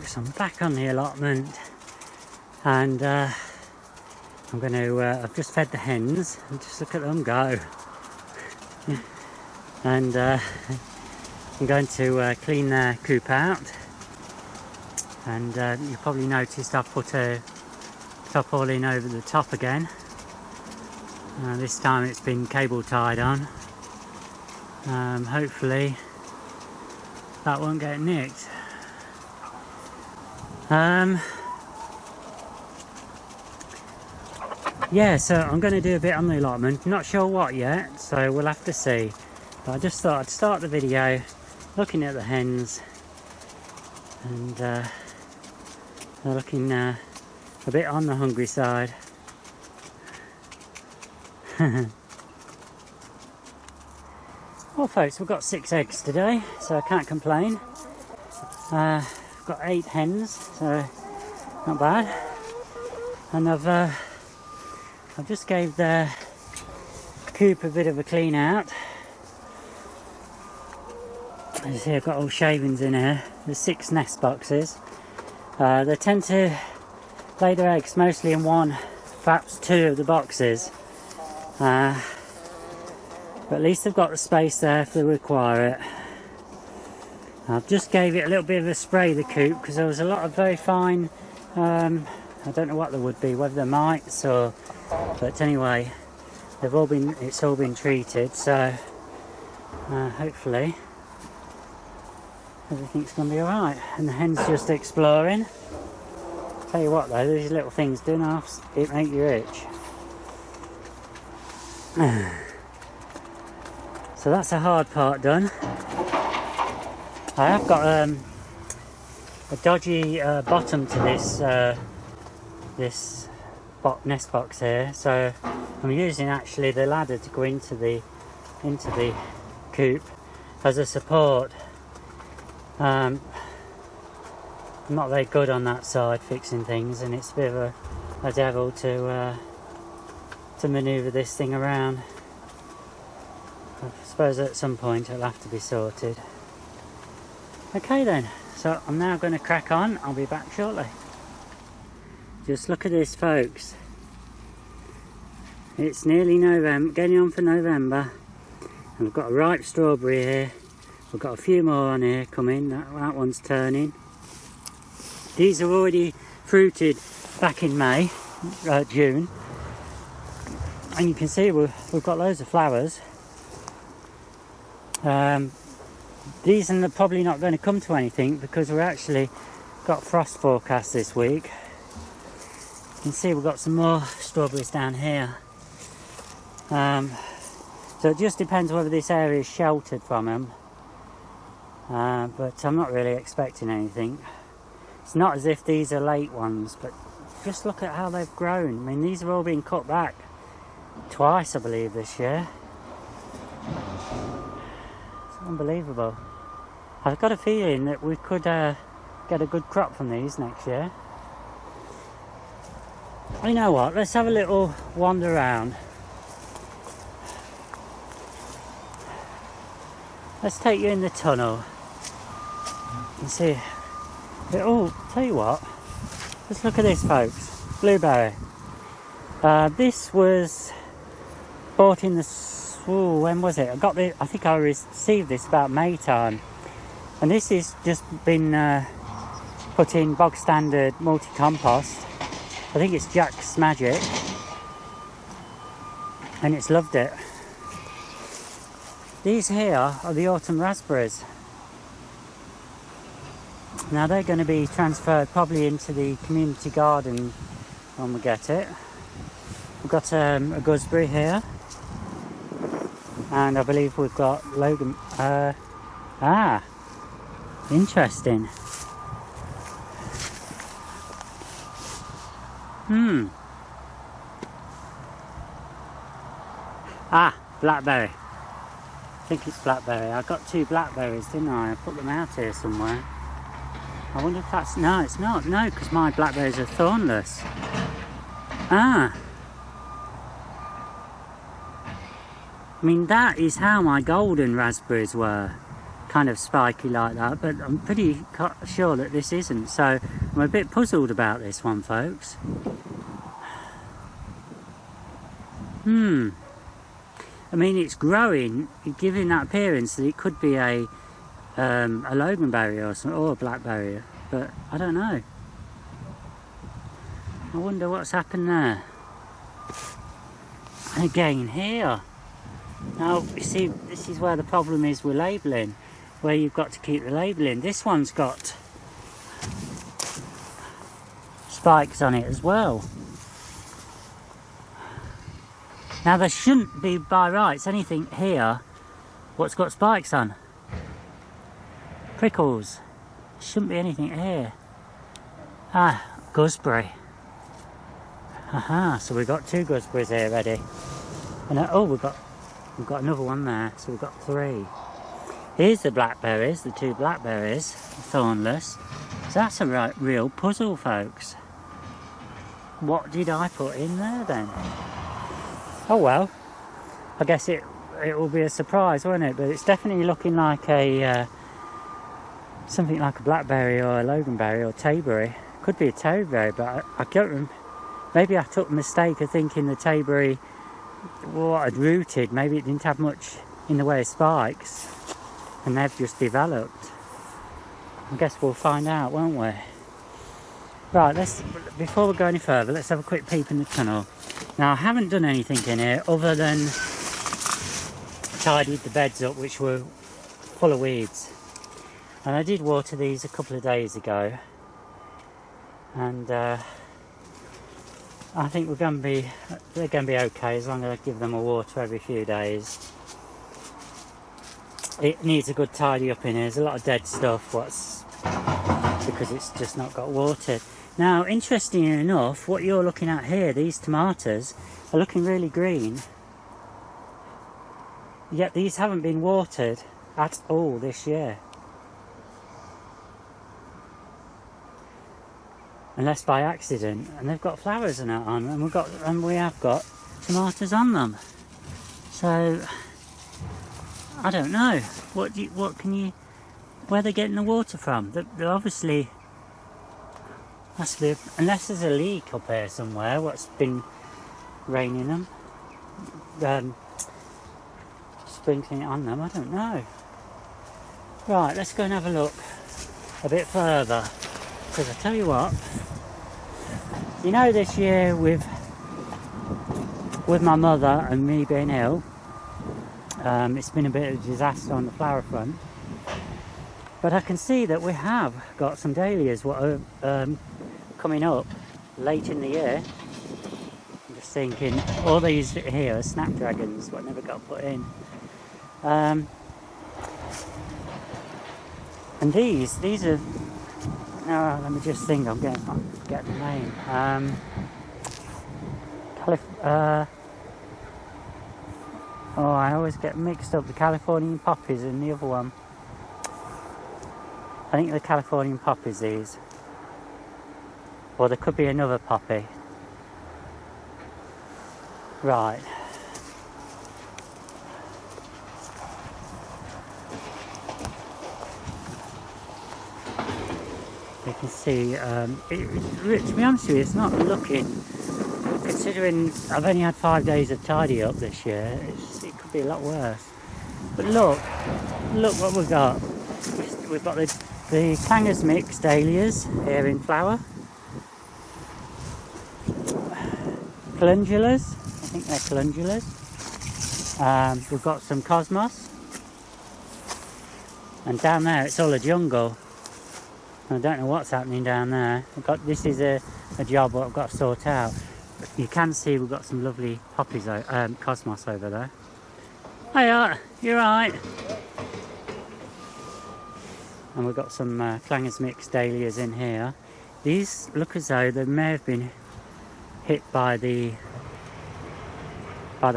folks, I'm back on the allotment, and I'm going to, I've just fed the hens, and just look at them go. And I'm going to clean their coop out, and you probably noticed I've put a tarpaulin over the top again. This time it's been cable tied on. Hopefully that won't get nicked. Yeah, so I'm going to do a bit on the allotment. Not sure what yet, so we'll have to see. But I just thought I'd start the video looking at the hens, and they're looking a bit on the hungry side. Well folks, we've got 6 eggs today, so I can't complain. I've got 8 hens, so not bad. And I've just gave the coop a bit of a clean out. As you see, I've got all shavings in here. There's 6 nest boxes. They tend to lay their eggs mostly in one, perhaps 2 of the boxes. But at least they've got the space there if they require it. I've just gave it a little bit of a spray, the coop, because there was a lot of very fine, I don't know what there would be, whether they're mites or, but anyway, it's all been treated, so hopefully everything's going to be alright. And the hen's just exploring. Tell you what though, these little things do not make you itch. So that's the hard part done. I have got a dodgy bottom to this nest box here, so I'm using actually the ladder to go into the coop as a support. I'm not very good on that side fixing things, and it's a bit of a devil to manoeuvre this thing around. I suppose at some point it'll have to be sorted. Okay then, so I'm now going to crack on. I'll be back shortly. Just look at this folks. It's nearly November, getting on for November, and we've got a ripe strawberry here. We've got a few more on here coming. That one's turning. These are already fruited back in May, June, and you can see we've got loads of flowers. These are probably not going to come to anything because we've actually got frost forecast this week. You can see we've got some more strawberries down here. So it just depends whether this area is sheltered from them. But I'm not really expecting anything. It's not as if these are late ones, but just look at how they've grown. I mean, these have all been cut back twice, I believe, this year. Unbelievable. I've got a feeling that we could get a good crop from these next year. You know what, let's have a little wander around. Let's take you in the tunnel and see. Oh, tell you what, just look at this folks, blueberry. This was bought in the when was it? I think I received this about May time, and this has just been put in bog standard multi-compost. I think it's Jack's Magic, and it's loved it. These here are the autumn raspberries. Now they're going to be transferred probably into the community garden when we get it. We've got a gooseberry here. And I believe we've got Logan. Interesting. Blackberry. I think it's blackberry. I got 2 blackberries, didn't I? I put them out here somewhere. I wonder if that's... No, it's not. No, because my blackberries are thornless. I mean, that is how my golden raspberries were. kind of spiky like that, but I'm pretty sure that this isn't, so I'm a bit puzzled about this one, folks. I mean, it's growing, giving that appearance that it could be a loganberry or a blackberry, but I don't know. I wonder what's happened there. And again here. Now, you see, this is where the problem is with labelling, where you've got to keep the labelling. This one's got spikes on it as well. Now, there shouldn't be, by rights, anything here what's got spikes on. Prickles. Shouldn't be anything here. Ah, gooseberry. Aha, so we've got 2 gooseberries here ready. And oh, we've got another one there, so we've got 3. Here's the blackberries, the 2 blackberries, thornless. So that's a real puzzle, folks. What did I put in there then? Oh well, I guess it will be a surprise, won't it? But it's definitely looking like a something like a blackberry or a loganberry or tayberry. Could be a tayberry, but I can't remember. Maybe I took the mistake of thinking the tayberry, what had rooted, maybe it didn't have much in the way of spikes, and they've just developed. I guess we'll find out, won't we? Right, before we go any further, let's have a quick peep in the tunnel. Now, I haven't done anything in here other than tidied the beds up, which were full of weeds. And I did water these a couple of days ago. And I think they're going to be okay as long as I give them a water every few days. It needs a good tidy up in here. There's a lot of dead stuff, because it's just not got watered. Now, interestingly enough, what you're looking at here, these tomatoes, are looking really green. Yet these haven't been watered at all this year. Unless by accident. And they've got flowers and that on, and we have got tomatoes on them. So, I don't know. Where they're getting the water from? They're obviously... unless there's a leak up here somewhere, what's been raining them, sprinkling it on them, I don't know. Right, let's go and have a look a bit further, because I tell you what, you know, this year with my mother and me being ill, it's been a bit of a disaster on the flower front, but I can see that we have got some dahlias what are coming up late in the year. I'm just thinking, all these here are snapdragons, what never got put in. And these are, no, let me just think, I'm getting the name. I always get mixed up, the Californian poppies and the other one. I think the Californian poppies, these. Or there could be another poppy. Right. You can see, to be honest with you, it's not looking, considering I've only had 5 days of tidy up this year, it could be a lot worse. But look what we've got. We've got the Clangers Mix dahlias here in flower. Calendulas, I think they're calendulas. We've got some cosmos. And down there it's all a jungle. I don't know what's happening down there. This is a job what I've got to sort out. But you can see we've got some lovely poppies, cosmos over there. Hiya, you're right. And we've got some Clangers Mix dahlias in here. These look as though they may have been hit by the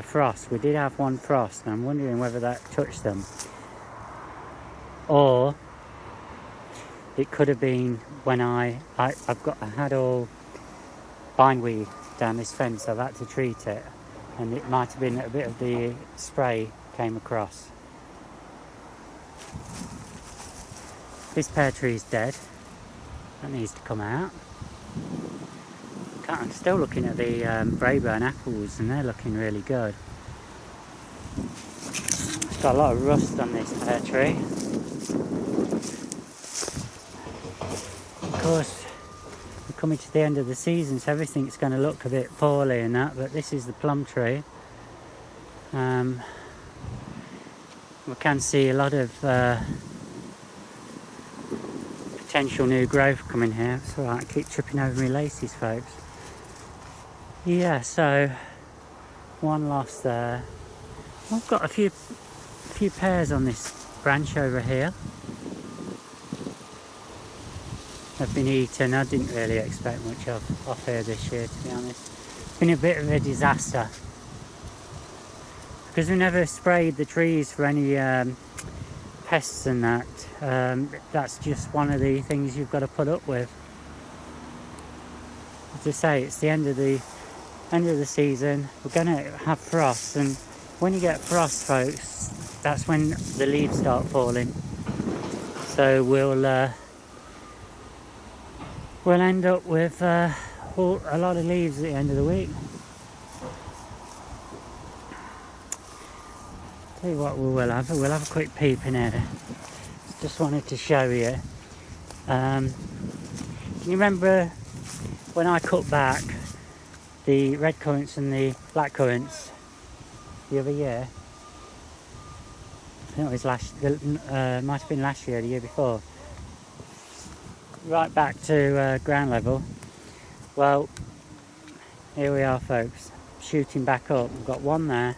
frost. We did have one frost, and I'm wondering whether that touched them, or it could have been when I had all bindweed down this fence. I've had to treat it, and it might have been a bit of the spray came across. This pear tree is dead. That needs to come out. I'm still looking at the Braeburn apples, and they're looking really good. It's got a lot of rust on this pear tree. Of course, we're coming to the end of the season, so everything's going to look a bit poorly and that, but this is the plum tree. We can see a lot of potential new growth coming here. It's alright, I keep tripping over my laces, folks. Yeah, so one loss there. I've got a few pears on this branch over here. They've been eaten. I didn't really expect much off here this year, to be honest. It's been a bit of a disaster because we never sprayed the trees for any pests and that. That's just one of the things you've got to put up with. As I say, it's the end of the season. We're going to have frost, and when you get frost, folks, that's when the leaves start falling. So we'll end up with a lot of leaves at the end of the week. Tell you what, we'll have a quick peep in here. Just wanted to show you. Can you remember when I cut back the red currants and the black currants the other year? I think it was might have been last year or the year before. Right back to ground level. Well, here we are, folks, shooting back up. We've got one there,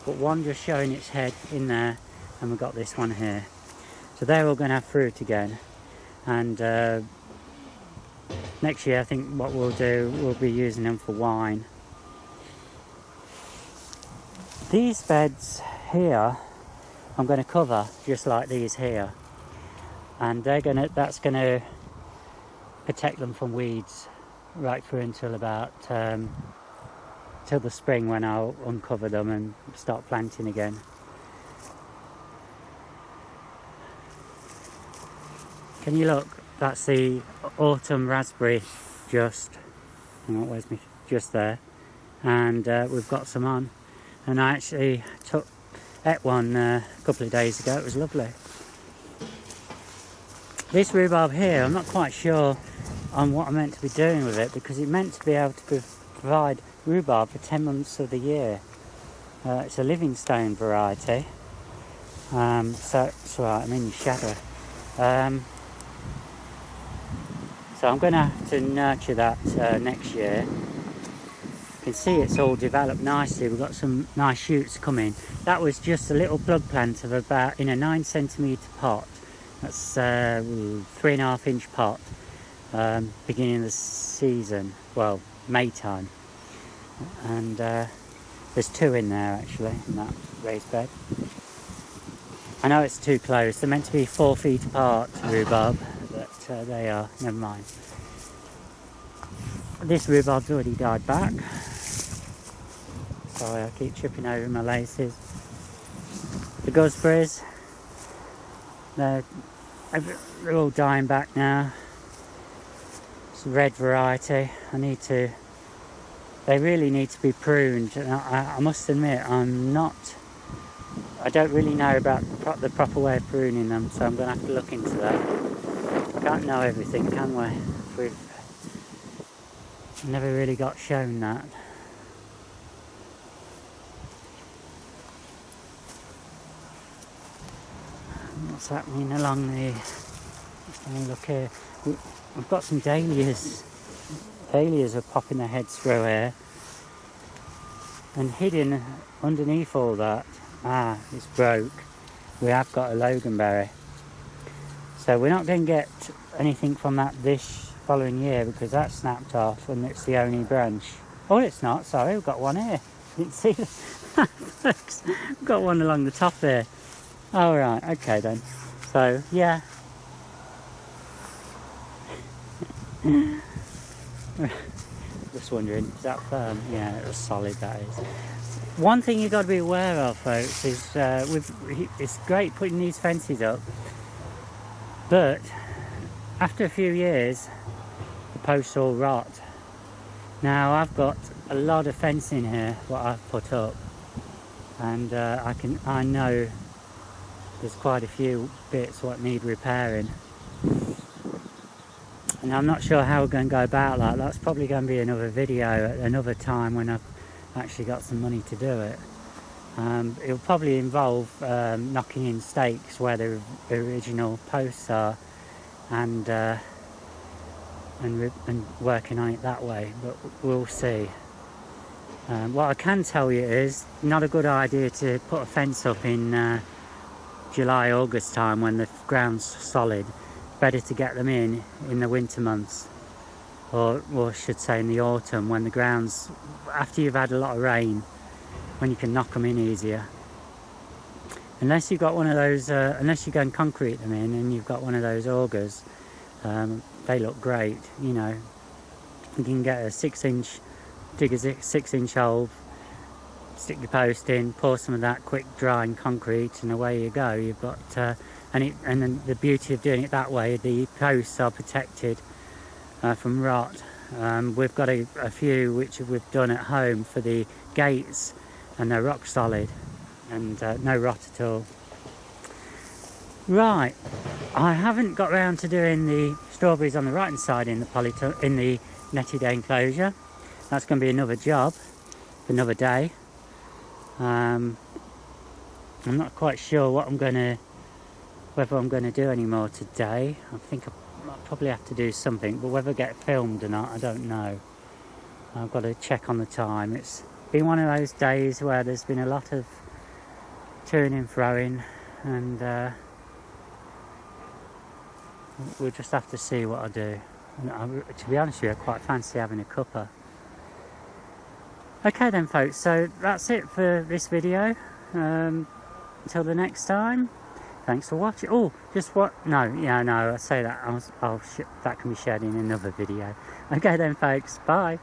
but one just showing its head in there, and we've got this one here. So they're all going to have fruit again, and next year I think what we'll do, we'll be using them for wine. These beds here I'm going to cover just like these here, and that's going to protect them from weeds right through until about till the spring, when I'll uncover them and start planting again. Can you look? That's the autumn raspberry, just there, and we've got some on, and I actually ate one a couple of days ago. It was lovely. This rhubarb here, I'm not quite sure on what I'm meant to be doing with it, because it's meant to be able to provide rhubarb for 10 months of the year. It's a Livingstone variety, so it's alright, I'm in your shadow. So I'm going to have to nurture that next year. You can see it's all developed nicely. We've got some nice shoots coming. That was just a little plug plant of about in a 9cm pot. That's 3.5 inch pot. Beginning of the season, well, May time. And there's two in there actually, in that raised bed. I know it's too close. They're meant to be 4 feet apart, rhubarb, but they are. Never mind. This rhubarb's already died back. Sorry, I keep tripping over my laces. The gooseberries, they're all dying back now. It's a red variety. They really need to be pruned. And I must admit, I don't really know about the proper way of pruning them, so I'm going to have to look into that. Can't know everything, can we? We've never really got shown that. What's happening along the... Let's have a look here. We've got some dahlias. Dahlias are popping their heads through here. And hidden underneath all that, it's broke. We have got a loganberry. So we're not going to get anything from that this following year, because that snapped off and it's the only branch. Oh, it's not, sorry, we've got one here. Didn't see that. We've got one along the top there. Oh, right, okay then. So, yeah. Just wondering, is that firm? Yeah, it was solid, that is. One thing you've got to be aware of, folks, is it's great putting these fences up, But after a few years, the posts all rot. Now I've got a lot of fencing here, what I've put up, and I know there's quite a few bits what need repairing, and I'm not sure how we're going to go about that. That's probably going to be another video at another time when I've actually got some money to do it. It'll probably involve knocking in stakes where the original posts are, and working on it that way, but we'll see. What I can tell you is not a good idea to put a fence up in July, August time when the ground's solid. Better to get them in the winter months, or I should say in the autumn, when the ground's, after you've had a lot of rain, when you can knock them in easier. Unless you've got one of those, unless you go and concrete them in and you've got one of those augers, they look great, you know. You can get a 6-inch, dig a 6-inch hole, stick your post in, pour some of that quick drying concrete, and away you go. You've got, and then the beauty of doing it that way, the posts are protected from rot. We've got a few which we've done at home for the gates, and they're rock solid and no rot at all. Right, I haven't got round to doing the strawberries on the right hand side in the netted enclosure. That's going to be another job for another day. I'm not quite sure whether I'm going to do any more today. I think I'll probably have to do something, but whether I get filmed or not, I don't know. I've got to check on the time. It's been one of those days where there's been a lot of toing and froing, and we'll just have to see what I do. And to be honest with you, I quite fancy having a cuppa. Okay then folks, so that's it for this video. Until the next time, thanks for watching. Oh, just what? No, yeah, no, I say that. That can be shared in another video. Okay then folks, bye.